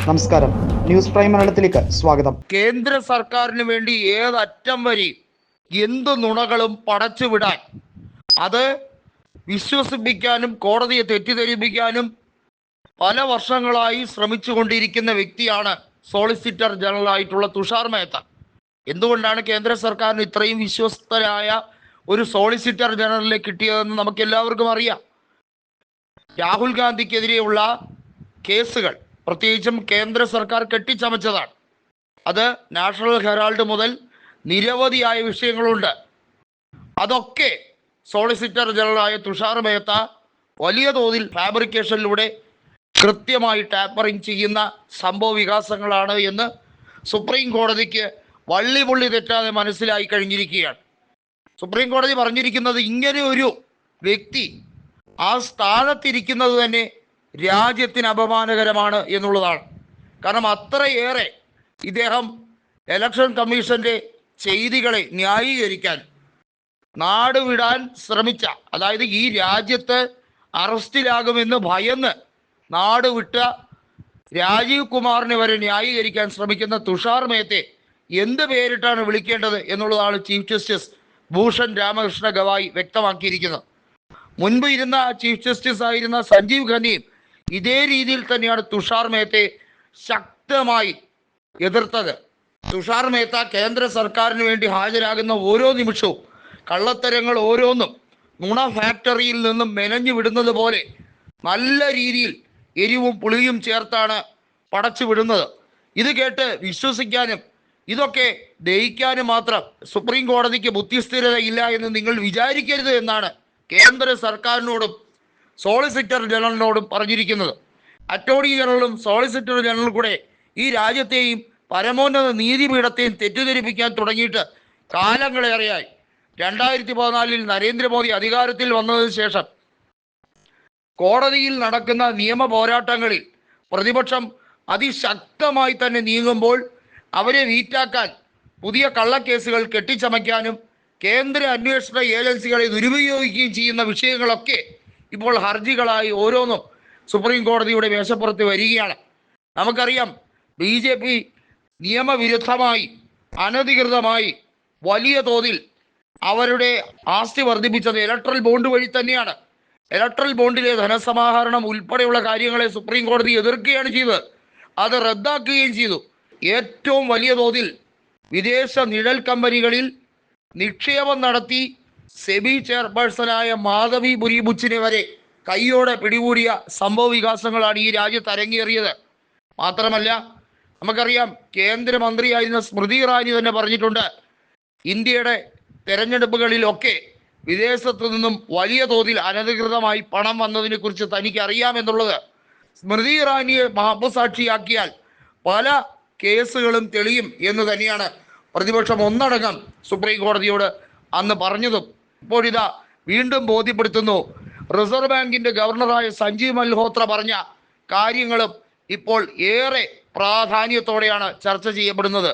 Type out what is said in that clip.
നമസ്കാരം, news prime മലയാളത്തിലേക്ക് സ്വാഗതം. കേന്ദ്ര സർക്കാരിന് വേണ്ടി ഏതറ്റം വരെ എന്ത് നുണകളും പടച്ചുവിടാൻ, അത് വിശ്വസിപ്പിക്കാനും കോടതിയെ തെറ്റിദ്ധരിപ്പിക്കാനും പല വർഷങ്ങളായി ശ്രമിച്ചുകൊണ്ടിരിക്കുന്ന വ്യക്തിയാണ് സോളിസിറ്റർ ജനറൽ ആയിട്ടുള്ള തുഷാർ മേത്ത. എന്തുകൊണ്ടാണ് കേന്ദ്ര സർക്കാരിന് ഇത്രയും വിശ്വസ്തരായ ഒരു സോളിസിറ്റർ ജനറലിനെ കിട്ടിയതെന്ന് നമുക്ക് എല്ലാവർക്കും അറിയാം. രാഹുൽ ഗാന്ധിക്കെതിരെയുള്ള കേസുകൾ പ്രത്യേകിച്ചും കേന്ദ്ര സർക്കാർ കെട്ടിച്ചമച്ചതാണ്. അത് നാഷണൽ ഹെറാൾഡ് മുതൽ നിരവധിയായ വിഷയങ്ങളുണ്ട്. അതൊക്കെ സോളിസിറ്റർ ജനറലായ തുഷാർ മേത്ത വലിയ തോതിൽ ഫാബ്രിക്കേഷനിലൂടെ കൃത്യമായി ടാപ്പറിങ് ചെയ്യുന്ന സംഭവ വികാസങ്ങളാണ് എന്ന് സുപ്രീം കോടതിക്ക് വള്ളിപുള്ളി തെറ്റാതെ മനസ്സിലായി കഴിഞ്ഞിരിക്കുകയാണ്. സുപ്രീം കോടതി പറഞ്ഞിരിക്കുന്നത് ഇങ്ങനെ ഒരു വ്യക്തി ആ സ്ഥാനത്തിരിക്കുന്നത് തന്നെ രാജ്യത്തിന് അപമാനകരമാണ് എന്നുള്ളതാണ്. കാരണം അത്രയേറെ ഇദ്ദേഹം ഇലക്ഷൻ കമ്മീഷന്റെ ചെയ്തികളെ ന്യായീകരിക്കാൻ നാട് വിടാൻ ശ്രമിച്ച, അതായത് ഈ രാജ്യത്ത് അറസ്റ്റിലാകുമെന്ന് ഭയന്ന് നാട് വിട്ട രാജീവ് കുമാറിനെ വരെ ന്യായീകരിക്കാൻ ശ്രമിക്കുന്ന തുഷാർ മേത്തെ എന്ത് പേരിട്ടാണ് വിളിക്കേണ്ടത് എന്നുള്ളതാണ് ചീഫ് ജസ്റ്റിസ് ഭൂഷൺ രാമകൃഷ്ണ ഗവായി വ്യക്തമാക്കിയിരിക്കുന്നത്. മുൻപ് ഇരുന്ന ചീഫ് ജസ്റ്റിസ് ആയിരുന്ന സഞ്ജീവ് ഖന്നയും ഇതേ രീതിയിൽ തന്നെയാണ് തുഷാർ മേത്തയെ ശക്തമായി എതിർത്തത്. തുഷാർ മേത്ത കേന്ദ്ര സർക്കാരിന് വേണ്ടി ഹാജരാകുന്ന ഓരോ നിമിഷവും കള്ളത്തരങ്ങൾ ഓരോന്നും നുണ ഫാക്ടറിയിൽ നിന്നും മെനഞ്ഞു വിടുന്നത് പോലെ നല്ല രീതിയിൽ എരിവും പുളിയും ചേർത്താണ് പടച്ചു വിടുന്നത്. ഇത് കേട്ട് വിശ്വസിക്കാനും ഇതൊക്കെ ദഹിക്കാനും മാത്രം സുപ്രീം കോടതിക്ക് ബുദ്ധിസ്ഥിരത ഇല്ല എന്ന് നിങ്ങൾ വിചാരിക്കരുത് എന്നാണ് കേന്ദ്ര സർക്കാരിനോടും സോളിസിറ്റർ ജനറലിനോടും പറഞ്ഞിരിക്കുന്നത്. അറ്റോർണി ജനറലും സോളിസിറ്റർ ജനറലും കൂടെ ഈ രാജ്യത്തെയും പരമോന്നത നീതിപീഠത്തെയും തെറ്റിദ്ധരിപ്പിക്കാൻ തുടങ്ങിയിട്ട് കാലങ്ങളേറെയായി. 2014 നരേന്ദ്രമോദി അധികാരത്തിൽ വന്നതിന് ശേഷം കോടതിയിൽ നടക്കുന്ന നിയമ പോരാട്ടങ്ങളിൽ പ്രതിപക്ഷം അതിശക്തമായി തന്നെ നീങ്ങുമ്പോൾ അവരെ വീറ്റാക്കാൻ പുതിയ കള്ളക്കേസുകൾ കെട്ടിച്ചമയ്ക്കാനും കേന്ദ്ര അന്വേഷണ ഏജൻസികളെ ദുരുപയോഗിക്കുകയും ചെയ്യുന്ന വിഷയങ്ങളൊക്കെ ഇപ്പോൾ ഹർജികളായി ഓരോന്നും സുപ്രീം കോടതിയുടെ മേശപ്പുറത്ത് വരികയാണ്. നമുക്കറിയാം, BJP നിയമവിരുദ്ധമായി അനധികൃതമായി വലിയ തോതിൽ അവരുടെ ആസ്തി വർദ്ധിപ്പിച്ചത് ഇലക്ട്രൽ ബോണ്ട് വഴി തന്നെയാണ്. ഇലക്ട്രൽ ബോണ്ടിലെ ധനസമാഹരണം ഉൾപ്പെടെയുള്ള കാര്യങ്ങളെ സുപ്രീം കോടതി എതിർക്കുകയാണ് ചെയ്തത്. അത് റദ്ദാക്കുകയും ചെയ്തു. ഏറ്റവും വലിയ തോതിൽ വിദേശ നിഴൽ കമ്പനികളിൽ നിക്ഷേപം നടത്തി സെബി ചെയർപേഴ്സണായ മാധവി ബുരിബുച്ചിനെ വരെ കൈയോടെ പിടികൂടിയ സംഭവ വികാസങ്ങളാണ് ഈ രാജ്യത്ത് അരങ്ങേറിയത്. മാത്രമല്ല, നമുക്കറിയാം, കേന്ദ്രമന്ത്രിയായിരുന്ന സ്മൃതി ഇറാനി തന്നെ പറഞ്ഞിട്ടുണ്ട്, ഇന്ത്യയുടെ തെരഞ്ഞെടുപ്പുകളിലൊക്കെ വിദേശത്തു നിന്നും വലിയ തോതിൽ അനധികൃതമായി പണം വന്നതിനെ കുറിച്ച് തനിക്ക് അറിയാമെന്നുള്ളത്. സ്മൃതി ഇറാനിയെ മാപ്പുസാക്ഷിയാക്കിയാൽ പല കേസുകളും തെളിയും എന്ന് തന്നെയാണ് പ്രതിപക്ഷം ഒന്നടങ്കം സുപ്രീം കോടതിയോട് അന്ന് പറഞ്ഞതും. ഇപ്പോഴിതാ വീണ്ടും ബോധ്യപ്പെടുത്തുന്നു. റിസർവ് ബാങ്കിന്റെ ഗവർണറായ സഞ്ജീവ് മൽഹോത്ര പറഞ്ഞ കാര്യങ്ങളും ഇപ്പോൾ ഏറെ പ്രാധാന്യത്തോടെയാണ് ചർച്ച ചെയ്യപ്പെടുന്നത്.